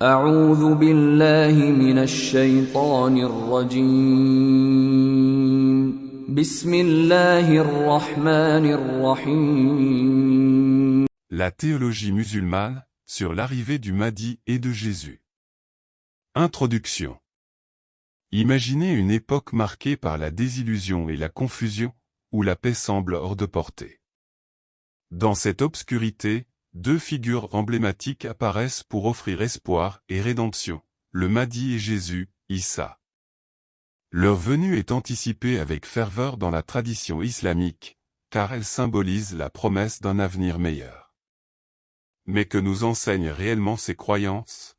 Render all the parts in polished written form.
أعوذ بالله من الشيطان الرجيم بسم الله الرحمن الرحيم La théologie musulmane, sur l'arrivée du Mahdi et de Jésus. Introduction. Imaginez une époque marquée par la désillusion et la confusion, où la paix semble hors de portée. Dans cette obscurité, deux figures emblématiques apparaissent pour offrir espoir et rédemption, le Mahdi et Jésus, Issa. Leur venue est anticipée avec ferveur dans la tradition islamique, car elle symbolise la promesse d'un avenir meilleur. Mais que nous enseignent réellement ces croyances?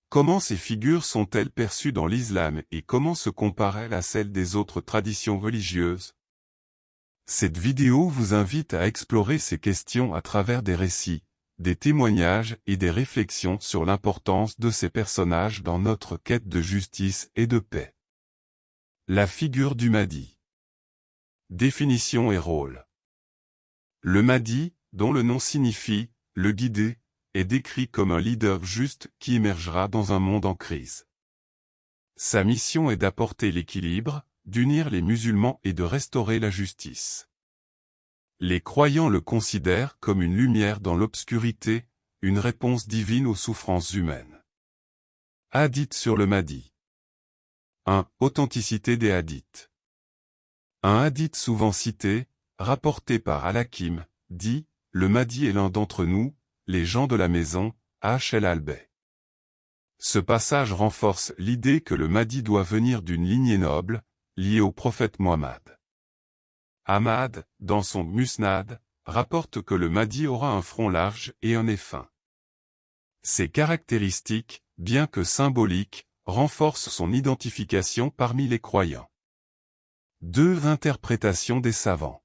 Comment ces figures sont-elles perçues dans l'islam et comment se comparent-elles à celles des autres traditions religieuses? Cette vidéo vous invite à explorer ces questions à travers des récits, des témoignages et des réflexions sur l'importance de ces personnages dans notre quête de justice et de paix. La figure du Mahdi. Définition et rôle. Le Mahdi, dont le nom signifie « le guidé », est décrit comme un leader juste qui émergera dans un monde en crise. Sa mission est d'apporter l'équilibre, d'unir les musulmans et de restaurer la justice. Les croyants le considèrent comme une lumière dans l'obscurité, une réponse divine aux souffrances humaines. Hadith sur le Mahdi. 1. Authenticité des hadiths. Un hadith souvent cité, rapporté par Al-Hakim, dit « Le Mahdi est l'un d'entre nous, les gens de la maison, H. al-Albay ». Ce passage renforce l'idée que le Mahdi doit venir d'une lignée noble, liée au prophète Mohammed. Ahmad, dans son Musnad, rapporte que le Mahdi aura un front large et un nez fin. Ces caractéristiques, bien que symboliques, renforcent son identification parmi les croyants. 2. Interprétation des savants.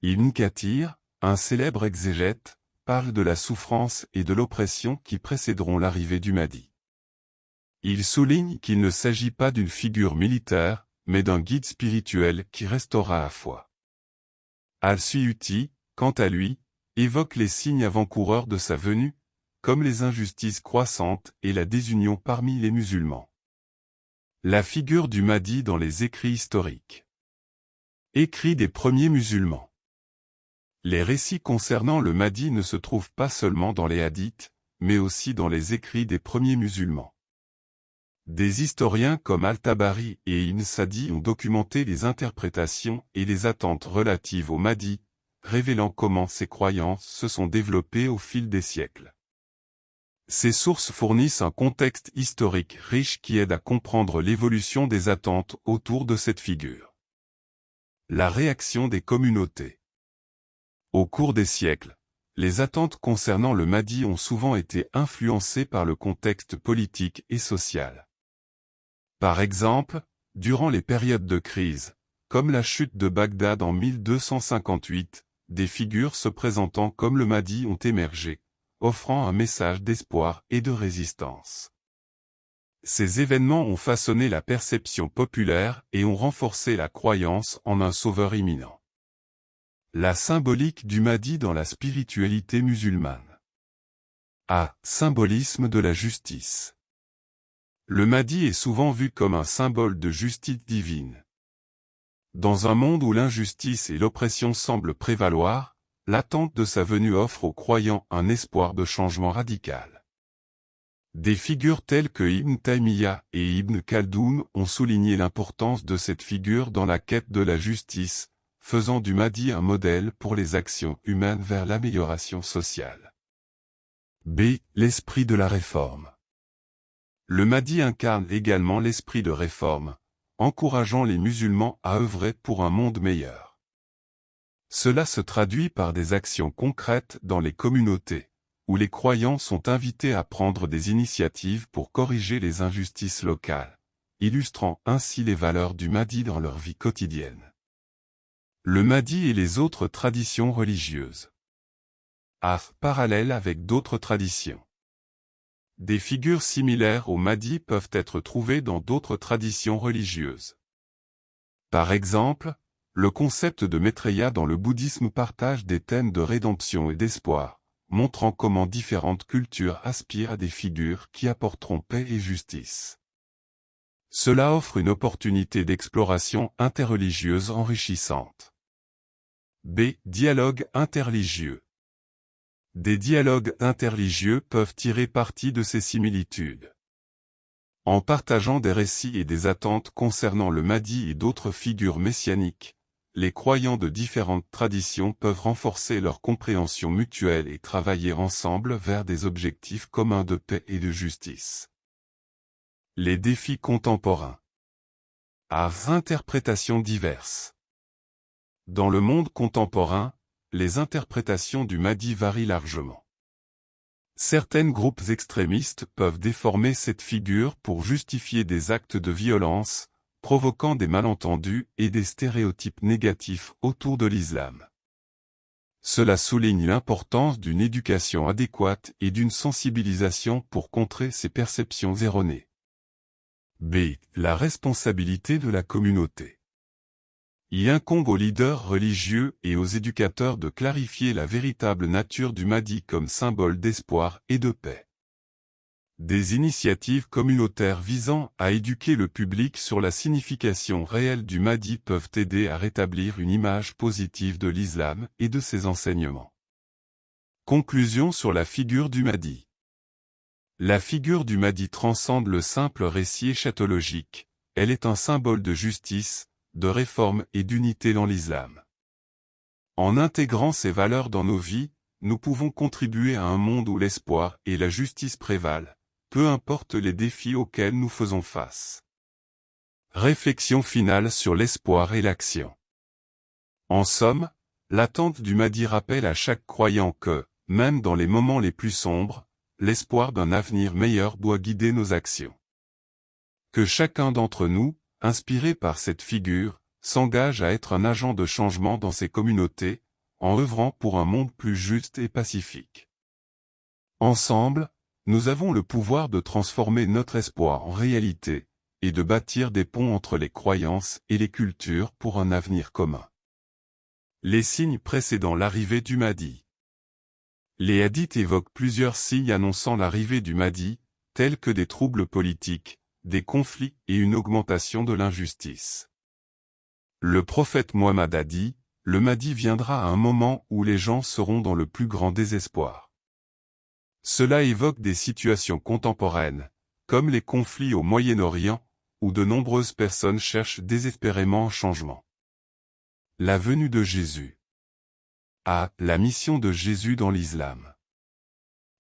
Ibn Kathir, un célèbre exégète, parle de la souffrance et de l'oppression qui précéderont l'arrivée du Mahdi. Il souligne qu'il ne s'agit pas d'une figure militaire, mais d'un guide spirituel qui restaurera la foi. Al-Suyuti, quant à lui, évoque les signes avant-coureurs de sa venue, comme les injustices croissantes et la désunion parmi les musulmans. La figure du Mahdi dans les écrits historiques. Écrits des premiers musulmans. Les récits concernant le Mahdi ne se trouvent pas seulement dans les hadiths, mais aussi dans les écrits des premiers musulmans. Des historiens comme Al-Tabari et Ibn Sadi ont documenté les interprétations et les attentes relatives au Mahdi, révélant comment ces croyances se sont développées au fil des siècles. Ces sources fournissent un contexte historique riche qui aide à comprendre l'évolution des attentes autour de cette figure. La réaction des communautés. Au cours des siècles, les attentes concernant le Mahdi ont souvent été influencées par le contexte politique et social. Par exemple, durant les périodes de crise, comme la chute de Bagdad en 1258, des figures se présentant comme le Mahdi ont émergé, offrant un message d'espoir et de résistance. Ces événements ont façonné la perception populaire et ont renforcé la croyance en un sauveur imminent. La symbolique du Mahdi dans la spiritualité musulmane. A. Symbolisme de la justice. Le Mahdi est souvent vu comme un symbole de justice divine. Dans un monde où l'injustice et l'oppression semblent prévaloir, l'attente de sa venue offre aux croyants un espoir de changement radical. Des figures telles que Ibn Taymiyyah et Ibn Khaldoun ont souligné l'importance de cette figure dans la quête de la justice, faisant du Mahdi un modèle pour les actions humaines vers l'amélioration sociale. B. L'esprit de la réforme. Le Mahdi incarne également l'esprit de réforme, encourageant les musulmans à œuvrer pour un monde meilleur. Cela se traduit par des actions concrètes dans les communautés, où les croyants sont invités à prendre des initiatives pour corriger les injustices locales, illustrant ainsi les valeurs du Mahdi dans leur vie quotidienne. Le Mahdi et les autres traditions religieuses. Art parallèle avec d'autres traditions. Des figures similaires au Mahdi peuvent être trouvées dans d'autres traditions religieuses. Par exemple, le concept de Maitreya dans le bouddhisme partage des thèmes de rédemption et d'espoir, montrant comment différentes cultures aspirent à des figures qui apporteront paix et justice. Cela offre une opportunité d'exploration interreligieuse enrichissante. B. Dialogue interreligieux. Des dialogues interreligieux peuvent tirer parti de ces similitudes. En partageant des récits et des attentes concernant le Mahdi et d'autres figures messianiques, les croyants de différentes traditions peuvent renforcer leur compréhension mutuelle et travailler ensemble vers des objectifs communs de paix et de justice. Les défis contemporains. À interprétations diverses. Dans le monde contemporain, les interprétations du Mahdi varient largement. Certains groupes extrémistes peuvent déformer cette figure pour justifier des actes de violence, provoquant des malentendus et des stéréotypes négatifs autour de l'islam. Cela souligne l'importance d'une éducation adéquate et d'une sensibilisation pour contrer ces perceptions erronées. B. La responsabilité de la communauté. Il incombe aux leaders religieux et aux éducateurs de clarifier la véritable nature du Mahdi comme symbole d'espoir et de paix. Des initiatives communautaires visant à éduquer le public sur la signification réelle du Mahdi peuvent aider à rétablir une image positive de l'islam et de ses enseignements. Conclusion sur la figure du Mahdi. La figure du Mahdi transcende le simple récit eschatologique, elle est un symbole de justice, de réforme et d'unité dans l'islam. En intégrant ces valeurs dans nos vies, nous pouvons contribuer à un monde où l'espoir et la justice prévalent, peu importe les défis auxquels nous faisons face. Réflexion finale sur l'espoir et l'action. En somme, l'attente du Mahdi rappelle à chaque croyant que, même dans les moments les plus sombres, l'espoir d'un avenir meilleur doit guider nos actions. Que chacun d'entre nous, inspiré par cette figure, s'engage à être un agent de changement dans ses communautés, en œuvrant pour un monde plus juste et pacifique. Ensemble, nous avons le pouvoir de transformer notre espoir en réalité, et de bâtir des ponts entre les croyances et les cultures pour un avenir commun. Les signes précédant l'arrivée du Mahdi. Les hadiths évoquent plusieurs signes annonçant l'arrivée du Mahdi, tels que des troubles politiques, des conflits et une augmentation de l'injustice. Le prophète Mohammed a dit, « Le Mahdi viendra à un moment où les gens seront dans le plus grand désespoir ». Cela évoque des situations contemporaines, comme les conflits au Moyen-Orient, où de nombreuses personnes cherchent désespérément un changement. La venue de Jésus. A. La mission de Jésus dans l'islam.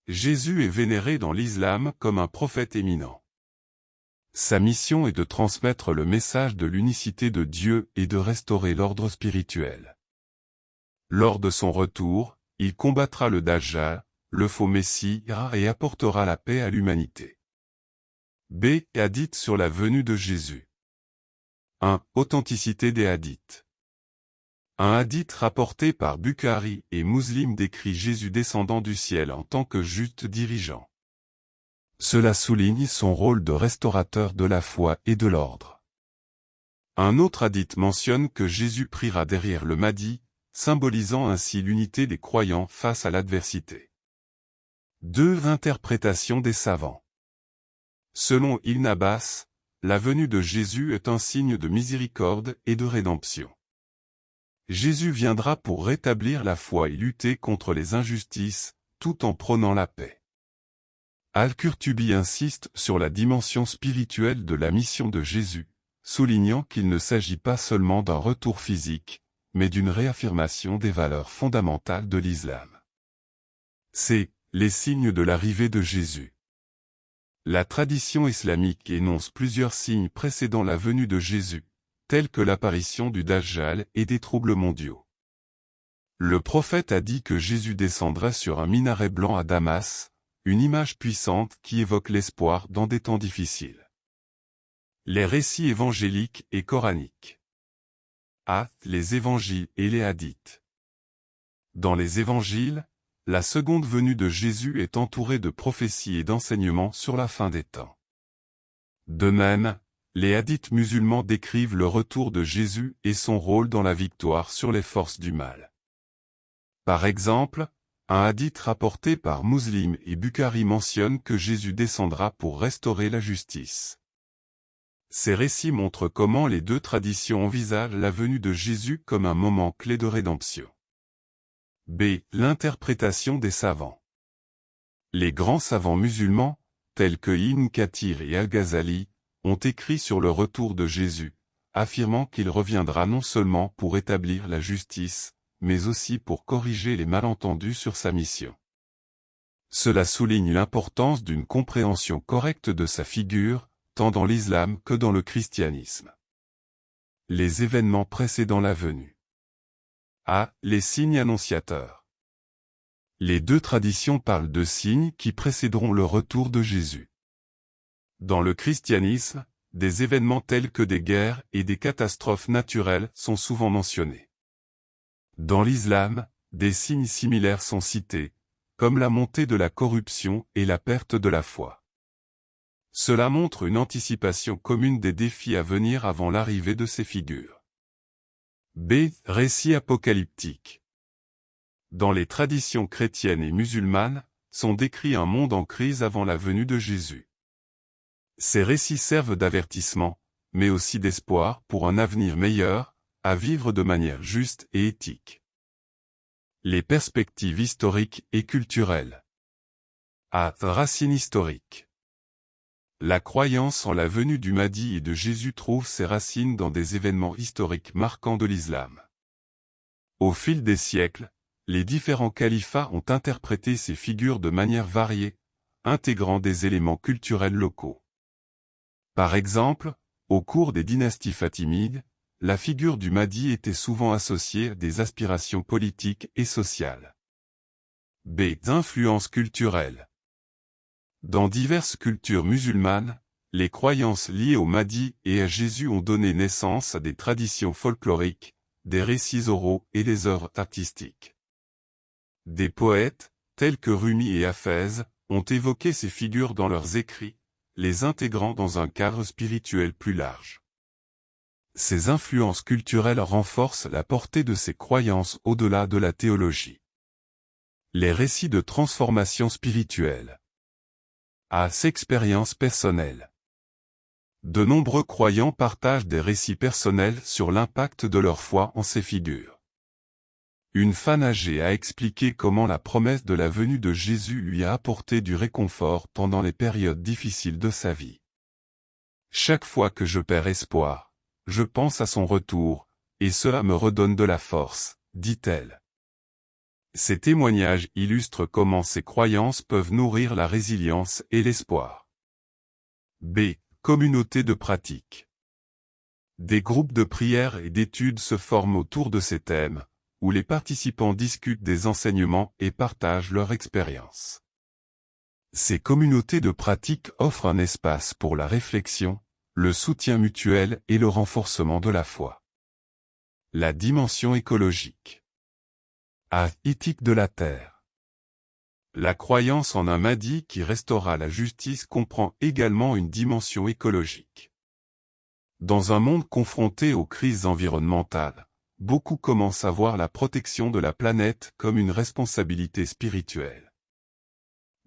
Jésus est vénéré dans l'islam comme un prophète éminent. Sa mission est de transmettre le message de l'unicité de Dieu et de restaurer l'ordre spirituel. Lors de son retour, il combattra le Dajjal, le faux Messie, et apportera la paix à l'humanité. B. Hadith sur la venue de Jésus. 1. Authenticité des hadiths. Un hadith rapporté par Bukhari et Muslim décrit Jésus descendant du ciel en tant que juste dirigeant. Cela souligne son rôle de restaurateur de la foi et de l'ordre. Un autre hadith mentionne que Jésus priera derrière le Mahdi, symbolisant ainsi l'unité des croyants face à l'adversité. 2. Interprétation des savants. Selon Ibn Abbas, la venue de Jésus est un signe de miséricorde et de rédemption. Jésus viendra pour rétablir la foi et lutter contre les injustices, tout en prônant la paix. Al-Qurtubi insiste sur la dimension spirituelle de la mission de Jésus, soulignant qu'il ne s'agit pas seulement d'un retour physique, mais d'une réaffirmation des valeurs fondamentales de l'islam. C. Les signes de l'arrivée de Jésus. La tradition islamique énonce plusieurs signes précédant la venue de Jésus, tels que l'apparition du Dajjal et des troubles mondiaux. Le prophète a dit que Jésus descendrait sur un minaret blanc à Damas, une image puissante qui évoque l'espoir dans des temps difficiles. Les récits évangéliques et coraniques. A. Les évangiles et les hadiths. Dans les évangiles, la seconde venue de Jésus est entourée de prophéties et d'enseignements sur la fin des temps. De même, les hadiths musulmans décrivent le retour de Jésus et son rôle dans la victoire sur les forces du mal. Par exemple, Un hadith rapporté par Muslim et Bukhari mentionne que Jésus descendra pour restaurer la justice. Ces récits montrent comment les deux traditions envisagent la venue de Jésus comme un moment clé de rédemption. B. L'interprétation des savants. Les grands savants musulmans, tels que Ibn Kathir et Al-Ghazali, ont écrit sur le retour de Jésus, affirmant qu'il reviendra non seulement pour établir la justice, mais aussi pour corriger les malentendus sur sa mission. Cela souligne l'importance d'une compréhension correcte de sa figure, tant dans l'islam que dans le christianisme. Les événements précédant la venue. A. Les signes annonciateurs. Les deux traditions parlent de signes qui précéderont le retour de Jésus. Dans le christianisme, des événements tels que des guerres et des catastrophes naturelles sont souvent mentionnés. Dans l'islam, des signes similaires sont cités, comme la montée de la corruption et la perte de la foi. Cela montre une anticipation commune des défis à venir avant l'arrivée de ces figures. B. Récits apocalyptiques. Dans les traditions chrétiennes et musulmanes, sont décrits un monde en crise avant la venue de Jésus. Ces récits servent d'avertissement, mais aussi d'espoir pour un avenir meilleur, à vivre de manière juste et éthique. Les perspectives historiques et culturelles. A. Racines historiques. La croyance en la venue du Mahdi et de Jésus trouve ses racines dans des événements historiques marquants de l'islam. Au fil des siècles, les différents califats ont interprété ces figures de manière variée, intégrant des éléments culturels locaux. Par exemple, au cours des dynasties fatimides, la figure du Mahdi était souvent associée à des aspirations politiques et sociales. B. D'influence culturelle. Dans diverses cultures musulmanes, les croyances liées au Mahdi et à Jésus ont donné naissance à des traditions folkloriques, des récits oraux et des œuvres artistiques. Des poètes, tels que Rumi et Hafez, ont évoqué ces figures dans leurs écrits, les intégrant dans un cadre spirituel plus large. Ces influences culturelles renforcent la portée de ces croyances au-delà de la théologie. Les récits de transformation spirituelle. A. Expériences personnelles. De nombreux croyants partagent des récits personnels sur l'impact de leur foi en ces figures. Une femme âgée a expliqué comment la promesse de la venue de Jésus lui a apporté du réconfort pendant les périodes difficiles de sa vie. Chaque fois que je perds espoir, je pense à son retour, et cela me redonne de la force, dit-elle. Ces témoignages illustrent comment ces croyances peuvent nourrir la résilience et l'espoir. B. Communauté de pratique. Des groupes de prière et d'études se forment autour de ces thèmes, où les participants discutent des enseignements et partagent leur expérience. Ces communautés de pratique offrent un espace pour la réflexion, le soutien mutuel et le renforcement de la foi. La dimension écologique. A. Éthique de la terre. La croyance en un Mahdi qui restaurera la justice comprend également une dimension écologique. Dans un monde confronté aux crises environnementales, beaucoup commencent à voir la protection de la planète comme une responsabilité spirituelle.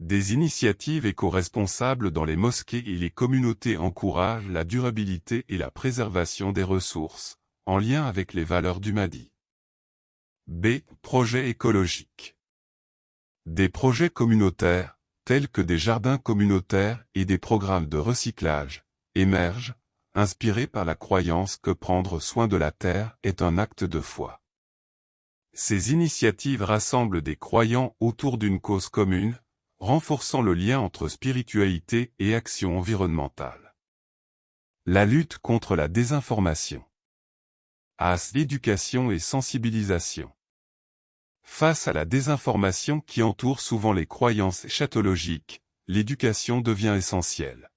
Des initiatives éco-responsables dans les mosquées et les communautés encouragent la durabilité et la préservation des ressources, en lien avec les valeurs du Mahdi. B. Projets écologiques. Des projets communautaires, tels que des jardins communautaires et des programmes de recyclage, émergent, inspirés par la croyance que prendre soin de la terre est un acte de foi. Ces initiatives rassemblent des croyants autour d'une cause commune, renforçant le lien entre spiritualité et action environnementale. La lutte contre la désinformation. A. L'éducation et sensibilisation. Face à la désinformation qui entoure souvent les croyances eschatologiques, l'éducation devient essentielle.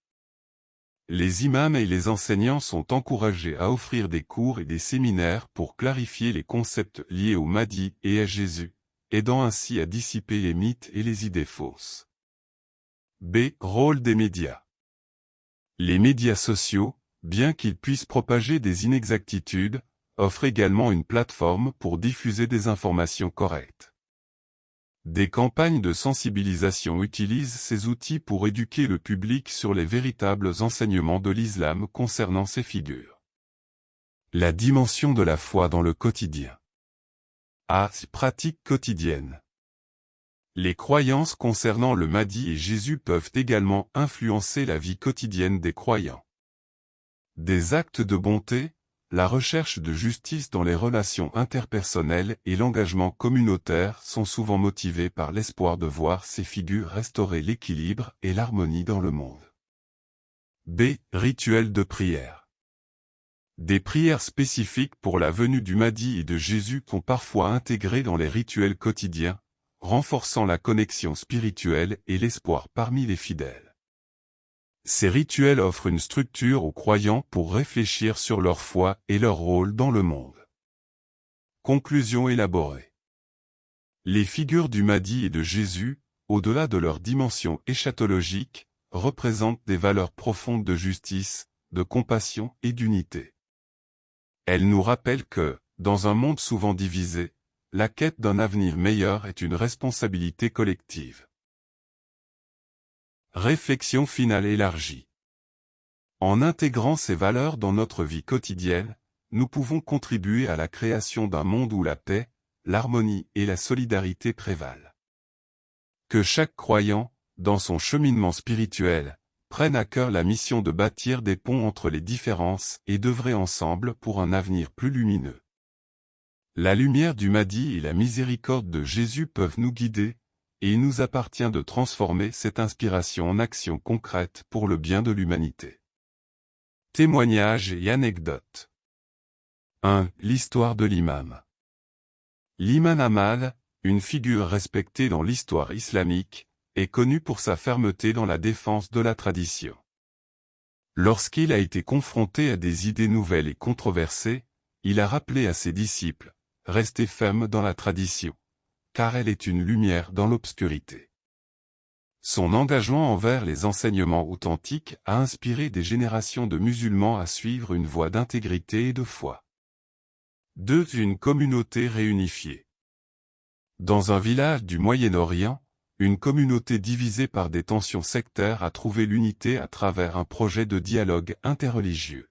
Les imams et les enseignants sont encouragés à offrir des cours et des séminaires pour clarifier les concepts liés au Mahdi et à Jésus, aidant ainsi à dissiper les mythes et les idées fausses. B. Rôle des médias. Les médias sociaux, bien qu'ils puissent propager des inexactitudes, offrent également une plateforme pour diffuser des informations correctes. Des campagnes de sensibilisation utilisent ces outils pour éduquer le public sur les véritables enseignements de l'islam concernant ces figures. La dimension de la foi dans le quotidien. Pratique quotidienne. Les croyances concernant le Mahdi et Jésus peuvent également influencer la vie quotidienne des croyants. Des actes de bonté, la recherche de justice dans les relations interpersonnelles et l'engagement communautaire sont souvent motivés par l'espoir de voir ces figures restaurer l'équilibre et l'harmonie dans le monde. Rituels de prière. Des prières spécifiques pour la venue du Mahdi et de Jésus sont parfois intégrées dans les rituels quotidiens, renforçant la connexion spirituelle et l'espoir parmi les fidèles. Ces rituels offrent une structure aux croyants pour réfléchir sur leur foi et leur rôle dans le monde. Conclusion élaborée. Les figures du Mahdi et de Jésus, au-delà de leur dimension eschatologique, représentent des valeurs profondes de justice, de compassion et d'unité. Elles nous rappellent que, dans un monde souvent divisé, la quête d'un avenir meilleur est une responsabilité collective. Réflexion finale élargie. En intégrant ces valeurs dans notre vie quotidienne, nous pouvons contribuer à la création d'un monde où la paix, l'harmonie et la solidarité prévalent. Que chaque croyant, dans son cheminement spirituel, prenne à cœur la mission de bâtir des ponts entre les différences et d'œuvrer ensemble pour un avenir plus lumineux. La lumière du Mahdi et la miséricorde de Jésus peuvent nous guider, et il nous appartient de transformer cette inspiration en action concrète pour le bien de l'humanité. Témoignages et anecdotes. 1. L'histoire de l'imam. L'imam Ahmad, une figure respectée dans l'histoire islamique, est connu pour sa fermeté dans la défense de la tradition. Lorsqu'il a été confronté à des idées nouvelles et controversées, il a rappelé à ses disciples, « Restez fermes dans la tradition, car elle est une lumière dans l'obscurité. » Son engagement envers les enseignements authentiques a inspiré des générations de musulmans à suivre une voie d'intégrité et de foi. 2. Une communauté réunifiée. Dans un village du Moyen-Orient, une communauté divisée par des tensions sectaires a trouvé l'unité à travers un projet de dialogue interreligieux.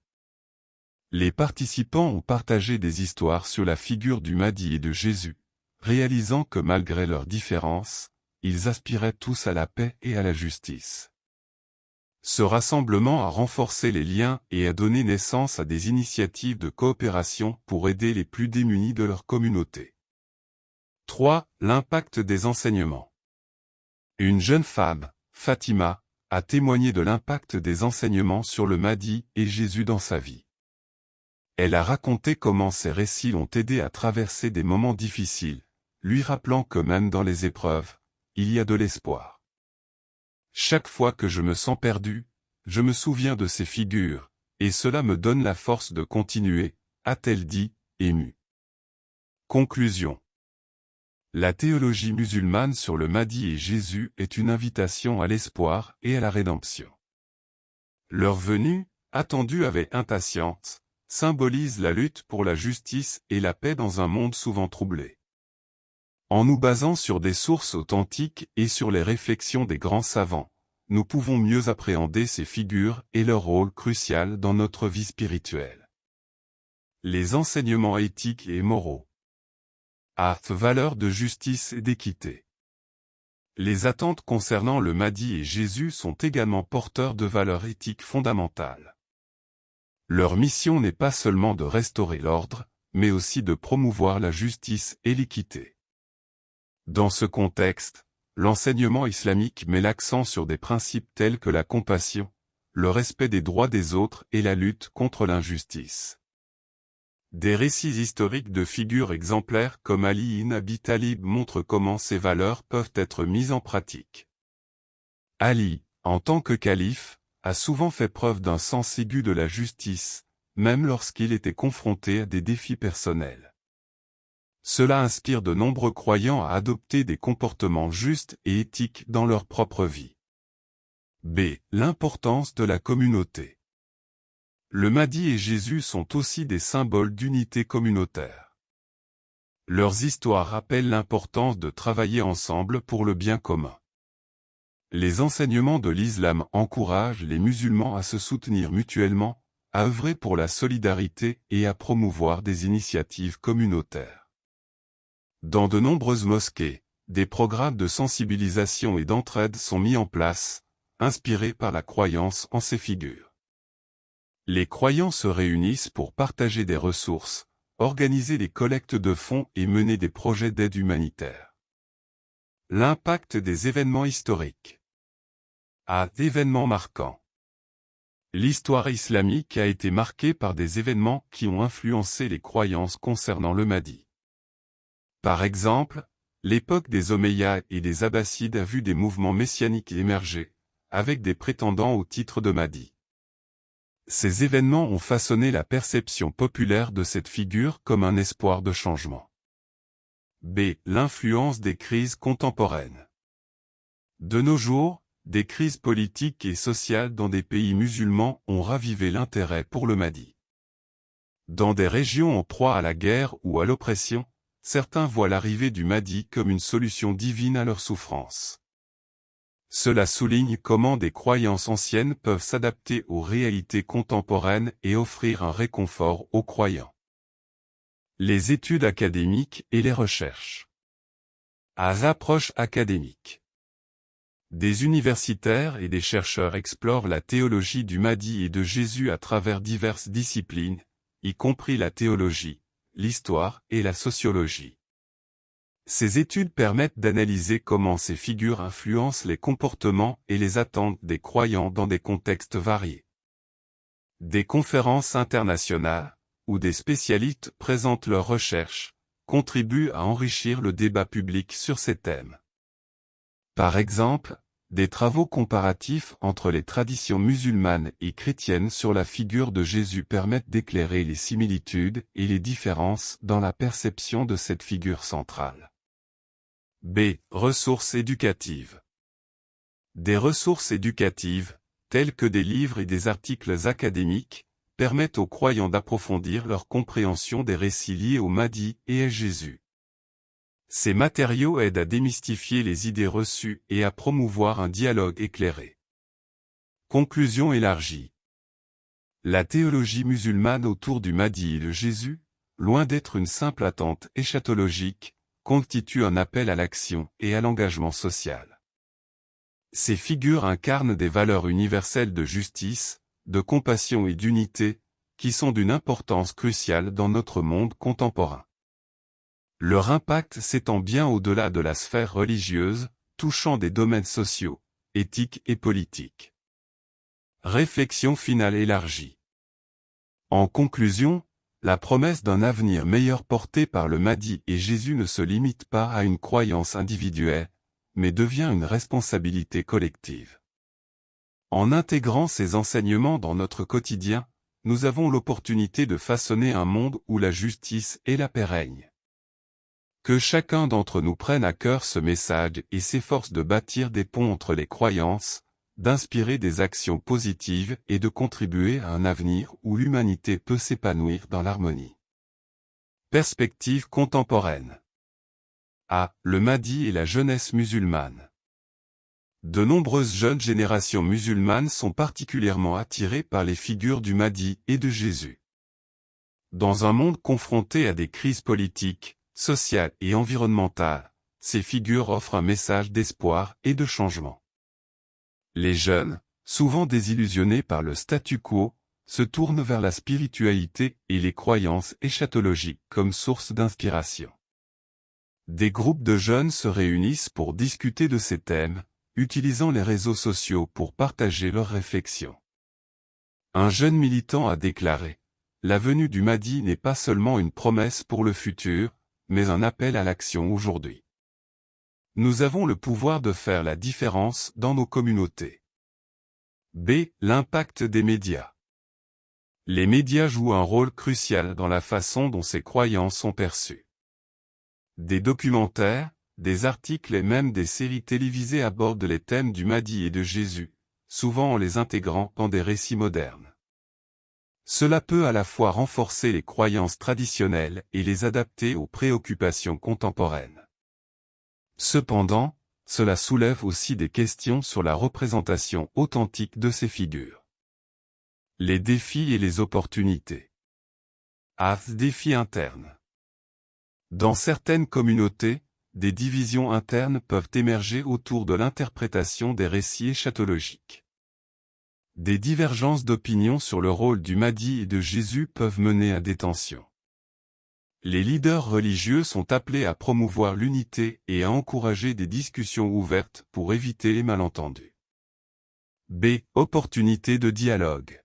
Les participants ont partagé des histoires sur la figure du Mahdi et de Jésus, réalisant que malgré leurs différences, ils aspiraient tous à la paix et à la justice. Ce rassemblement a renforcé les liens et a donné naissance à des initiatives de coopération pour aider les plus démunis de leur communauté. 3. L'impact des enseignements. Une jeune femme, Fatima, a témoigné de l'impact des enseignements sur le Mahdi et Jésus dans sa vie. Elle a raconté comment ces récits l'ont aidé à traverser des moments difficiles, lui rappelant que même dans les épreuves, il y a de l'espoir. Chaque fois que je me sens perdu, je me souviens de ces figures, et cela me donne la force de continuer, a-t-elle dit, émue. Conclusion. La théologie musulmane sur le Mahdi et Jésus est une invitation à l'espoir et à la rédemption. Leur venue, attendue avec impatience, symbolise la lutte pour la justice et la paix dans un monde souvent troublé. En nous basant sur des sources authentiques et sur les réflexions des grands savants, nous pouvons mieux appréhender ces figures et leur rôle crucial dans notre vie spirituelle. Les enseignements éthiques et moraux. Valeurs de justice et d'équité. Les attentes concernant le Mahdi et Jésus sont également porteurs de valeurs éthiques fondamentales. Leur mission n'est pas seulement de restaurer l'ordre, mais aussi de promouvoir la justice et l'équité. Dans ce contexte, l'enseignement islamique met l'accent sur des principes tels que la compassion, le respect des droits des autres et la lutte contre l'injustice. Des récits historiques de figures exemplaires comme Ali ibn Abi Talib montrent comment ces valeurs peuvent être mises en pratique. Ali, en tant que calife, a souvent fait preuve d'un sens aigu de la justice, même lorsqu'il était confronté à des défis personnels. Cela inspire de nombreux croyants à adopter des comportements justes et éthiques dans leur propre vie. L'importance de la communauté. Le Mahdi et Jésus sont aussi des symboles d'unité communautaire. Leurs histoires rappellent l'importance de travailler ensemble pour le bien commun. Les enseignements de l'islam encouragent les musulmans à se soutenir mutuellement, à œuvrer pour la solidarité et à promouvoir des initiatives communautaires. Dans de nombreuses mosquées, des programmes de sensibilisation et d'entraide sont mis en place, inspirés par la croyance en ces figures. Les croyants se réunissent pour partager des ressources, organiser des collectes de fonds et mener des projets d'aide humanitaire. L'impact des événements historiques. Événements marquants. L'histoire islamique a été marquée par des événements qui ont influencé les croyances concernant le Mahdi. Par exemple, l'époque des Omeyyades et des Abbassides a vu des mouvements messianiques émerger, avec des prétendants au titre de Mahdi. Ces événements ont façonné la perception populaire de cette figure comme un espoir de changement. L'influence des crises contemporaines. De nos jours, des crises politiques et sociales dans des pays musulmans ont ravivé l'intérêt pour le Mahdi. Dans des régions en proie à la guerre ou à l'oppression, certains voient l'arrivée du Mahdi comme une solution divine à leurs souffrances. Cela souligne comment des croyances anciennes peuvent s'adapter aux réalités contemporaines et offrir un réconfort aux croyants. Les études académiques et les recherches. Approche académique. Des universitaires et des chercheurs explorent la théologie du Mahdi et de Jésus à travers diverses disciplines, y compris la théologie, l'histoire et la sociologie. Ces études permettent d'analyser comment ces figures influencent les comportements et les attentes des croyants dans des contextes variés. Des conférences internationales, où des spécialistes présentent leurs recherches, contribuent à enrichir le débat public sur ces thèmes. Par exemple, des travaux comparatifs entre les traditions musulmanes et chrétiennes sur la figure de Jésus permettent d'éclairer les similitudes et les différences dans la perception de cette figure centrale. Ressources éducatives. Des ressources éducatives, telles que des livres et des articles académiques, permettent aux croyants d'approfondir leur compréhension des récits liés au Mahdi et à Jésus. Ces matériaux aident à démystifier les idées reçues et à promouvoir un dialogue éclairé. Conclusion élargie. La théologie musulmane autour du Mahdi et de Jésus, loin d'être une simple attente eschatologique, constitue un appel à l'action et à l'engagement social. Ces figures incarnent des valeurs universelles de justice, de compassion et d'unité, qui sont d'une importance cruciale dans notre monde contemporain. Leur impact s'étend bien au-delà de la sphère religieuse, touchant des domaines sociaux, éthiques et politiques. Réflexion finale élargie. En conclusion, la promesse d'un avenir meilleur porté par le Mahdi et Jésus ne se limite pas à une croyance individuelle, mais devient une responsabilité collective. En intégrant ces enseignements dans notre quotidien, nous avons l'opportunité de façonner un monde où la justice et la paix règnent. Que chacun d'entre nous prenne à cœur ce message et s'efforce de bâtir des ponts entre les croyances, d'inspirer des actions positives et de contribuer à un avenir où l'humanité peut s'épanouir dans l'harmonie. Perspective contemporaine. Le Mahdi et la jeunesse musulmane. De nombreuses jeunes générations musulmanes sont particulièrement attirées par les figures du Mahdi et de Jésus. Dans un monde confronté à des crises politiques, sociales et environnementales, ces figures offrent un message d'espoir et de changement. Les jeunes, souvent désillusionnés par le statu quo, se tournent vers la spiritualité et les croyances eschatologiques comme source d'inspiration. Des groupes de jeunes se réunissent pour discuter de ces thèmes, utilisant les réseaux sociaux pour partager leurs réflexions. Un jeune militant a déclaré : « La venue du Mahdi n'est pas seulement une promesse pour le futur, mais un appel à l'action aujourd'hui. Nous avons le pouvoir de faire la différence dans nos communautés. » L'impact des médias. Les médias jouent un rôle crucial dans la façon dont ces croyances sont perçues. Des documentaires, des articles et même des séries télévisées abordent les thèmes du Mahdi et de Jésus, souvent en les intégrant dans des récits modernes. Cela peut à la fois renforcer les croyances traditionnelles et les adapter aux préoccupations contemporaines. Cependant, cela soulève aussi des questions sur la représentation authentique de ces figures. Les défis et les opportunités. Défis internes. Dans certaines communautés, des divisions internes peuvent émerger autour de l'interprétation des récits eschatologiques. Des divergences d'opinion sur le rôle du Mahdi et de Jésus peuvent mener à des tensions. Les leaders religieux sont appelés à promouvoir l'unité et à encourager des discussions ouvertes pour éviter les malentendus. Opportunités de dialogue.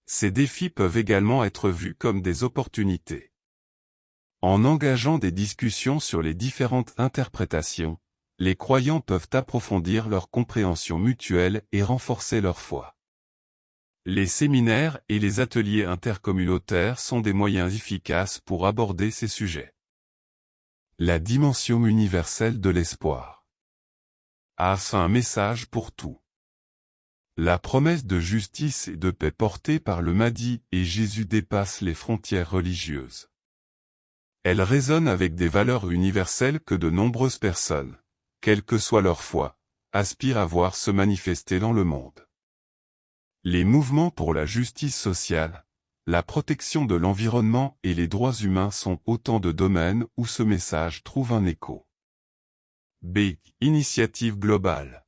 Ces défis peuvent également être vus comme des opportunités. En engageant des discussions sur les différentes interprétations, les croyants peuvent approfondir leur compréhension mutuelle et renforcer leur foi. Les séminaires et les ateliers intercommunautaires sont des moyens efficaces pour aborder ces sujets. La dimension universelle de l'espoir. Un message pour tout. La promesse de justice et de paix portée par le Mahdi et Jésus dépasse les frontières religieuses. Elle résonne avec des valeurs universelles que de nombreuses personnes, quelle que soit leur foi, aspirent à voir se manifester dans le monde. Les mouvements pour la justice sociale, la protection de l'environnement et les droits humains sont autant de domaines où ce message trouve un écho. Initiative globale.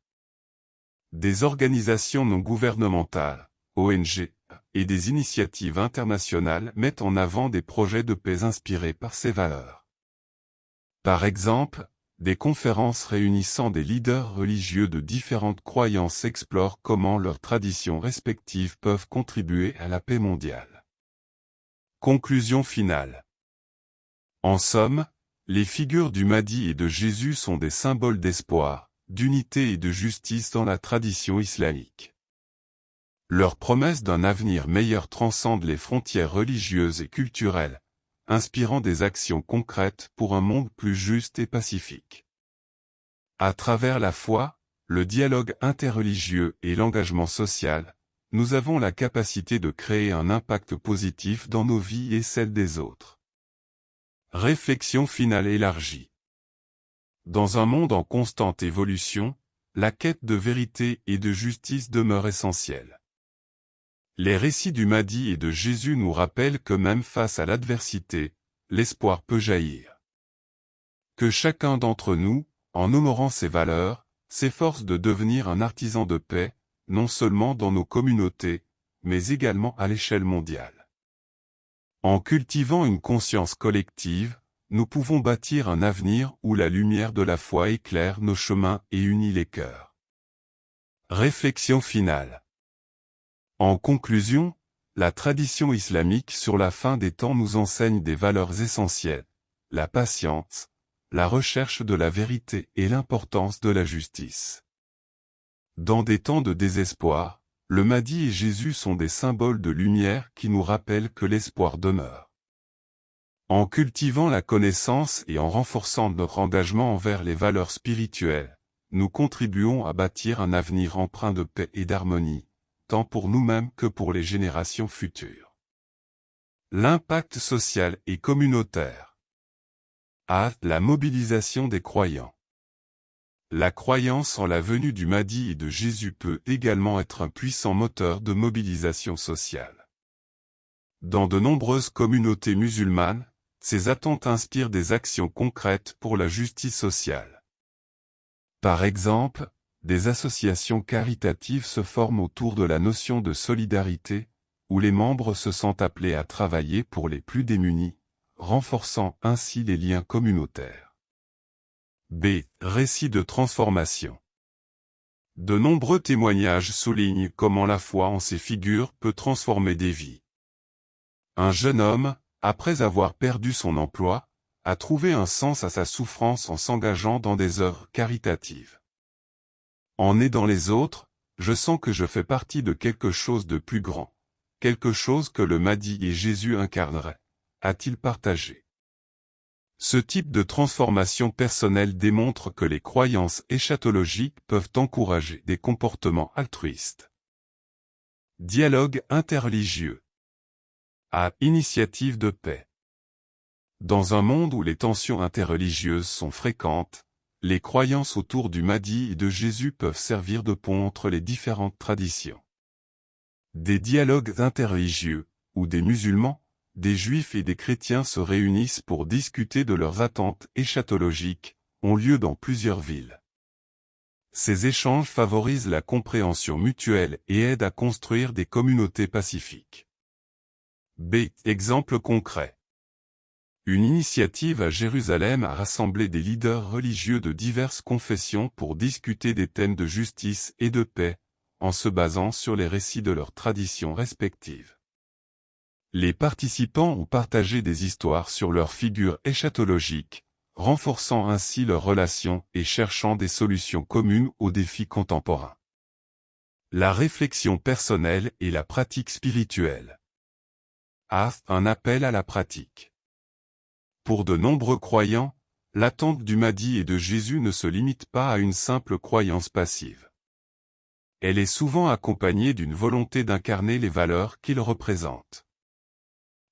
Des organisations non gouvernementales, ONG, et des initiatives internationales mettent en avant des projets de paix inspirés par ces valeurs. Par exemple, des conférences réunissant des leaders religieux de différentes croyances explorent comment leurs traditions respectives peuvent contribuer à la paix mondiale. Conclusion finale. En somme, les figures du Mahdi et de Jésus sont des symboles d'espoir, d'unité et de justice dans la tradition islamique. Leur promesse d'un avenir meilleur transcende les frontières religieuses et culturelles, inspirant des actions concrètes pour un monde plus juste et pacifique. À travers la foi, le dialogue interreligieux et l'engagement social, nous avons la capacité de créer un impact positif dans nos vies et celles des autres. Réflexion finale élargie. Dans un monde en constante évolution, la quête de vérité et de justice demeure essentielle. Les récits du Mahdi et de Jésus nous rappellent que même face à l'adversité, l'espoir peut jaillir. Que chacun d'entre nous, en honorant ses valeurs, s'efforce de devenir un artisan de paix, non seulement dans nos communautés, mais également à l'échelle mondiale. En cultivant une conscience collective, nous pouvons bâtir un avenir où la lumière de la foi éclaire nos chemins et unit les cœurs. Réflexion finale. En conclusion, la tradition islamique sur la fin des temps nous enseigne des valeurs essentielles, la patience, la recherche de la vérité et l'importance de la justice. Dans des temps de désespoir, le Mahdi et Jésus sont des symboles de lumière qui nous rappellent que l'espoir demeure. En cultivant la connaissance et en renforçant notre engagement envers les valeurs spirituelles, nous contribuons à bâtir un avenir empreint de paix et d'harmonie, tant pour nous-mêmes que pour les générations futures. L'impact social et communautaire. La mobilisation des croyants. La croyance en la venue du Mahdi et de Jésus peut également être un puissant moteur de mobilisation sociale. Dans de nombreuses communautés musulmanes, ces attentes inspirent des actions concrètes pour la justice sociale. Par exemple, des associations caritatives se forment autour de la notion de solidarité, où les membres se sentent appelés à travailler pour les plus démunis, renforçant ainsi les liens communautaires. Récit de transformation. De nombreux témoignages soulignent comment la foi en ces figures peut transformer des vies. Un jeune homme, après avoir perdu son emploi, a trouvé un sens à sa souffrance en s'engageant dans des œuvres caritatives. En aidant les autres, je sens que je fais partie de quelque chose de plus grand, quelque chose que le Mahdi et Jésus incarneraient, a-t-il partagé. Ce type de transformation personnelle démontre que les croyances eschatologiques peuvent encourager des comportements altruistes. Dialogue interreligieux. A. Initiative de paix. Dans un monde où les tensions interreligieuses sont fréquentes, les croyances autour du Mahdi et de Jésus peuvent servir de pont entre les différentes traditions. Des dialogues interreligieux, où des musulmans, des juifs et des chrétiens se réunissent pour discuter de leurs attentes eschatologiques, ont lieu dans plusieurs villes. Ces échanges favorisent la compréhension mutuelle et aident à construire des communautés pacifiques. B. Exemple concret. Une initiative à Jérusalem a rassemblé des leaders religieux de diverses confessions pour discuter des thèmes de justice et de paix, en se basant sur les récits de leurs traditions respectives. Les participants ont partagé des histoires sur leurs figures eschatologiques, renforçant ainsi leurs relations et cherchant des solutions communes aux défis contemporains. La réflexion personnelle et la pratique spirituelle. A. Un appel à la pratique. Pour de nombreux croyants, l'attente du Mahdi et de Jésus ne se limite pas à une simple croyance passive. Elle est souvent accompagnée d'une volonté d'incarner les valeurs qu'il représente.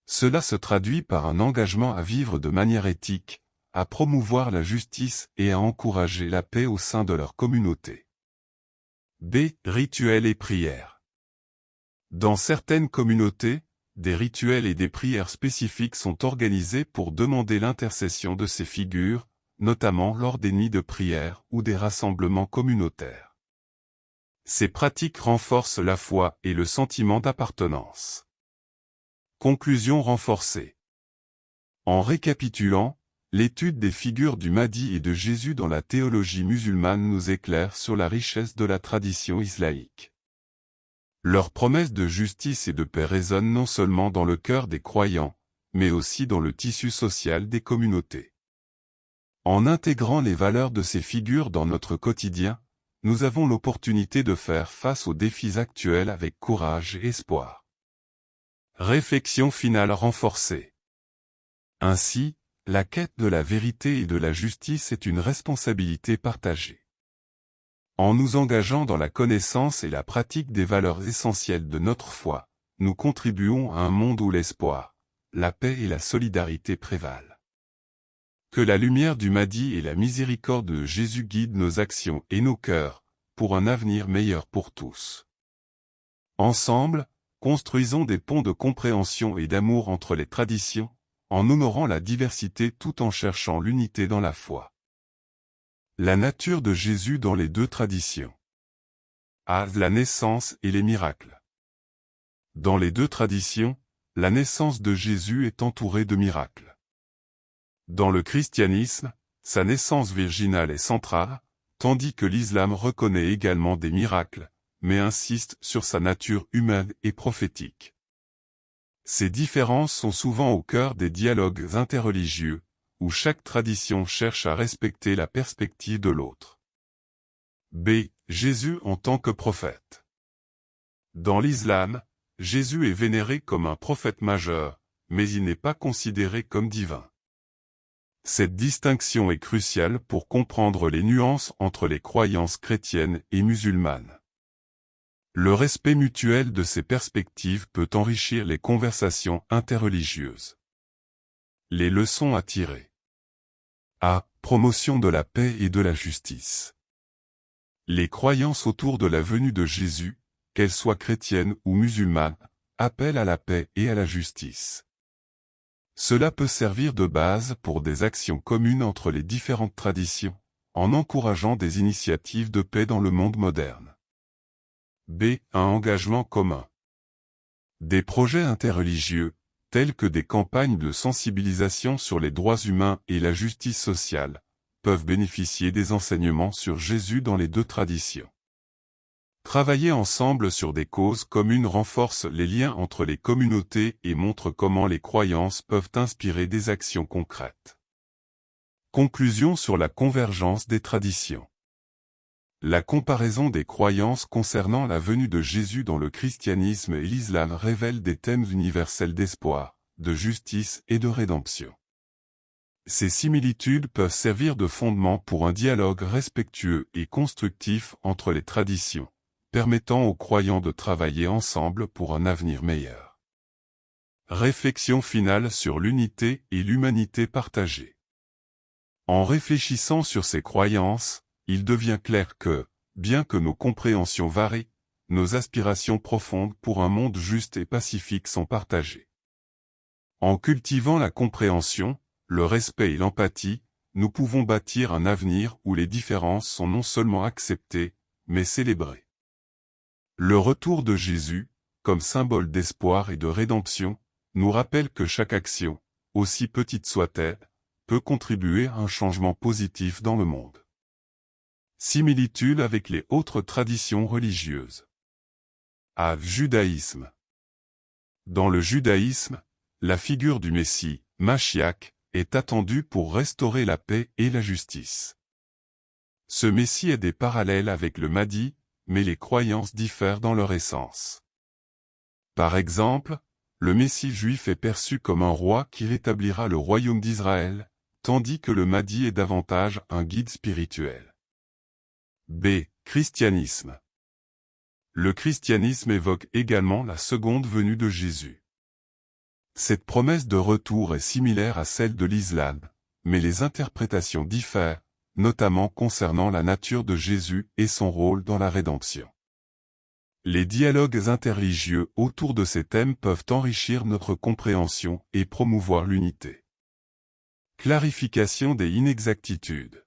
Cela se traduit par un engagement à vivre de manière éthique, à promouvoir la justice et à encourager la paix au sein de leur communauté. B. Rituels et prières. Dans certaines communautés, des rituels et des prières spécifiques sont organisés pour demander l'intercession de ces figures, notamment lors des nuits de prière ou des rassemblements communautaires. Ces pratiques renforcent la foi et le sentiment d'appartenance. Conclusion renforcée. En récapitulant, l'étude des figures du Mahdi et de Jésus dans la théologie musulmane nous éclaire sur la richesse de la tradition islamique. Leurs promesses de justice et de paix résonnent non seulement dans le cœur des croyants, mais aussi dans le tissu social des communautés. En intégrant les valeurs de ces figures dans notre quotidien, nous avons l'opportunité de faire face aux défis actuels avec courage et espoir. Réflexion finale renforcée. Ainsi, la quête de la vérité et de la justice est une responsabilité partagée. En nous engageant dans la connaissance et la pratique des valeurs essentielles de notre foi, nous contribuons à un monde où l'espoir, la paix et la solidarité prévalent. Que la lumière du Mahdi et la miséricorde de Jésus guident nos actions et nos cœurs, pour un avenir meilleur pour tous. Ensemble, construisons des ponts de compréhension et d'amour entre les traditions, en honorant la diversité tout en cherchant l'unité dans la foi. La nature de Jésus dans les deux traditions. A. La naissance et les miracles. Dans les deux traditions, la naissance de Jésus est entourée de miracles. Dans le christianisme, sa naissance virginale est centrale, tandis que l'islam reconnaît également des miracles, mais insiste sur sa nature humaine et prophétique. Ces différences sont souvent au cœur des dialogues interreligieux, où chaque tradition cherche à respecter la perspective de l'autre. B. Jésus en tant que prophète. Dans l'islam, Jésus est vénéré comme un prophète majeur, mais il n'est pas considéré comme divin. Cette distinction est cruciale pour comprendre les nuances entre les croyances chrétiennes et musulmanes. Le respect mutuel de ces perspectives peut enrichir les conversations interreligieuses. Les leçons à tirer. A. Promotion de la paix et de la justice. Les croyances autour de la venue de Jésus, qu'elles soient chrétiennes ou musulmanes, appellent à la paix et à la justice. Cela peut servir de base pour des actions communes entre les différentes traditions, en encourageant des initiatives de paix dans le monde moderne. B. Un engagement commun. Des projets interreligieux, tels que des campagnes de sensibilisation sur les droits humains et la justice sociale, peuvent bénéficier des enseignements sur Jésus dans les deux traditions. Travailler ensemble sur des causes communes renforce les liens entre les communautés et montre comment les croyances peuvent inspirer des actions concrètes. Conclusion sur la convergence des traditions. La comparaison des croyances concernant la venue de Jésus dans le christianisme et l'islam révèle des thèmes universels d'espoir, de justice et de rédemption. Ces similitudes peuvent servir de fondement pour un dialogue respectueux et constructif entre les traditions, permettant aux croyants de travailler ensemble pour un avenir meilleur. Réflexion finale sur l'unité et l'humanité partagée. En réfléchissant sur ces croyances, il devient clair que, bien que nos compréhensions varient, nos aspirations profondes pour un monde juste et pacifique sont partagées. En cultivant la compréhension, le respect et l'empathie, nous pouvons bâtir un avenir où les différences sont non seulement acceptées, mais célébrées. Le retour de Jésus, comme symbole d'espoir et de rédemption, nous rappelle que chaque action, aussi petite soit-elle, peut contribuer à un changement positif dans le monde. Similitude avec les autres traditions religieuses. Judaïsme. Dans le judaïsme, la figure du Messie, Mashiach, est attendue pour restaurer la paix et la justice. Ce Messie a des parallèles avec le Mahdi, mais les croyances diffèrent dans leur essence. Par exemple, le Messie juif est perçu comme un roi qui rétablira le royaume d'Israël, tandis que le Mahdi est davantage un guide spirituel. Christianisme. Le christianisme évoque également la seconde venue de Jésus. Cette promesse de retour est similaire à celle de l'islam, mais les interprétations diffèrent, notamment concernant la nature de Jésus et son rôle dans la rédemption. Les dialogues interreligieux autour de ces thèmes peuvent enrichir notre compréhension et promouvoir l'unité. Clarification des inexactitudes.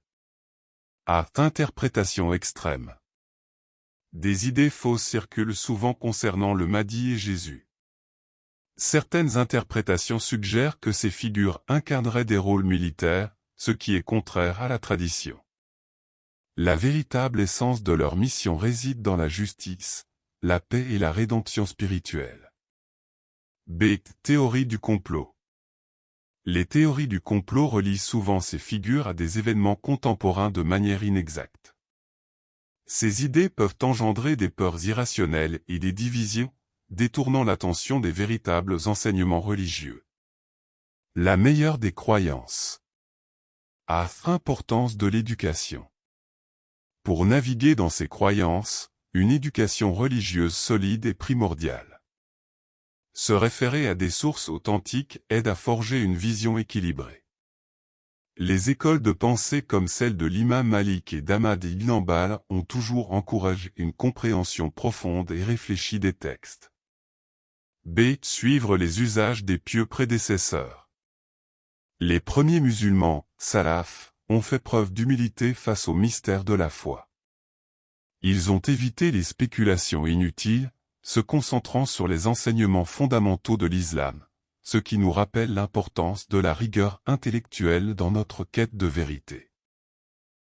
Interprétation extrême. Des idées fausses circulent souvent concernant le Mahdi et Jésus. Certaines interprétations suggèrent que ces figures incarneraient des rôles militaires, ce qui est contraire à la tradition. La véritable essence de leur mission réside dans la justice, la paix et la rédemption spirituelle. Théorie du complot. Les théories du complot relient souvent ces figures à des événements contemporains de manière inexacte. Ces idées peuvent engendrer des peurs irrationnelles et des divisions, détournant l'attention des véritables enseignements religieux. La meilleure des croyances. Importance de l'éducation. Pour naviguer dans ces croyances, une éducation religieuse solide est primordiale. Se référer à des sources authentiques aide à forger une vision équilibrée. Les écoles de pensée comme celle de l'imam Malik et d'Ahmad ibn Hanbal ont toujours encouragé une compréhension profonde et réfléchie des textes. Suivre les usages des pieux prédécesseurs. Les premiers musulmans, salaf, ont fait preuve d'humilité face au mystère de la foi. Ils ont évité les spéculations inutiles, se concentrant sur les enseignements fondamentaux de l'islam, ce qui nous rappelle l'importance de la rigueur intellectuelle dans notre quête de vérité.